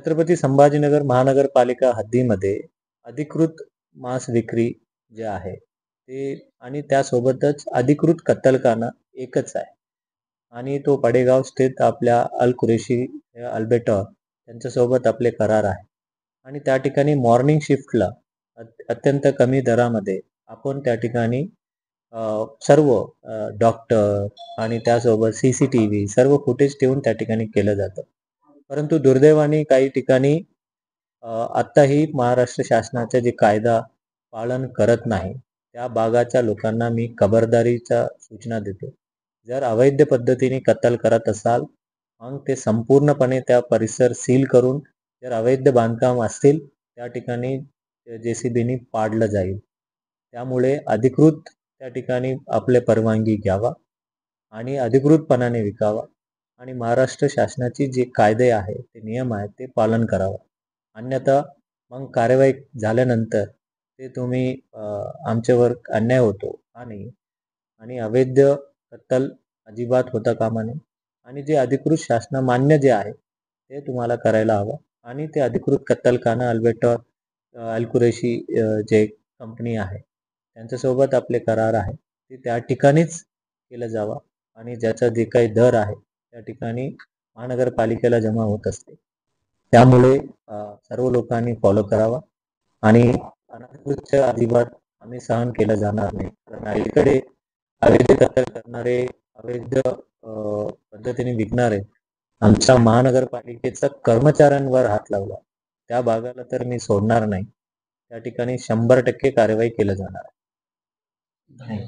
छत्रपती संभाजीनगर महानगरपालिका हद्दीमध्ये अधिकृत मांस विक्री जे आहे ते आणि त्यासोबतच अधिकृत कत्तलखाना एकच आहे आणि तो पडेगाव स्थित आपल्या अल कुरेशी अल्बेटॉर त्यांच्यासोबत आपले करार आहे आणि त्या ठिकाणी मॉर्निंग शिफ्टला अत्यंत कमी दरामध्ये आपण त्या ठिकाणी सर्व डॉक्टर आणि त्यासोबत CCTV सर्व फुटेज ठेवून त्या ठिकाणी केलं जातं. परंतु दुर्दैवाने काही ठिकाणी आत्ताही महाराष्ट्र शासनाचे जे कायदा पालन करत नाही त्या भागाच्या लोकांना मी खबरदारीचा सूचना देतो. जर अवैध पद्धतीने कत्तल करत असाल मग ते संपूर्णपणे त्या परिसर सील करून जर अवैध बांधकाम असतील त्या ठिकाणी JCBनी पाडलं जाईल. त्यामुळे अधिकृत त्या ठिकाणी आपले परवानगी घ्यावा आणि अधिकृतपणाने विकावा आणि महाराष्ट्र शासनाची जे कायदे आहे ते नियम आहेत ते पालन करावं. अन्यथा मग कार्यवाही झाल्यानंतर ते तुम्ही आमच्यावर अन्याय होतो आणि अवैध कत्तल अजिबात होता कामा नये आणि जे अधिकृत शासनामान्य जे आहे ते तुम्हाला करायला हवं आणि ते अधिकृत कत्तलखाना अल्बेटॉर अल कुरेशी जे कंपनी आहे त्यांच्यासोबत आपले करार आहे ते त्या ठिकाणीच केलं जावं आणि ज्याचा जे काही दर आहे त्या ठिकाणी महानगरपालिकेला जमा होत असते. त्यामुळे सर्व लोकांनी फॉलो करावा आणि अनाधिकृत अजिबात आम्ही सहन केलं जाणार नाही. कारण अलीकडे अवैध कत्तल करणारे अवैध पद्धतीने विकणारे आमच्या महानगरपालिकेचा कर्मचाऱ्यांवर हात लावला त्या भागाला तर मी सोडणार नाही. त्या ठिकाणी 100% कार्यवाही केलं जाणार आहे.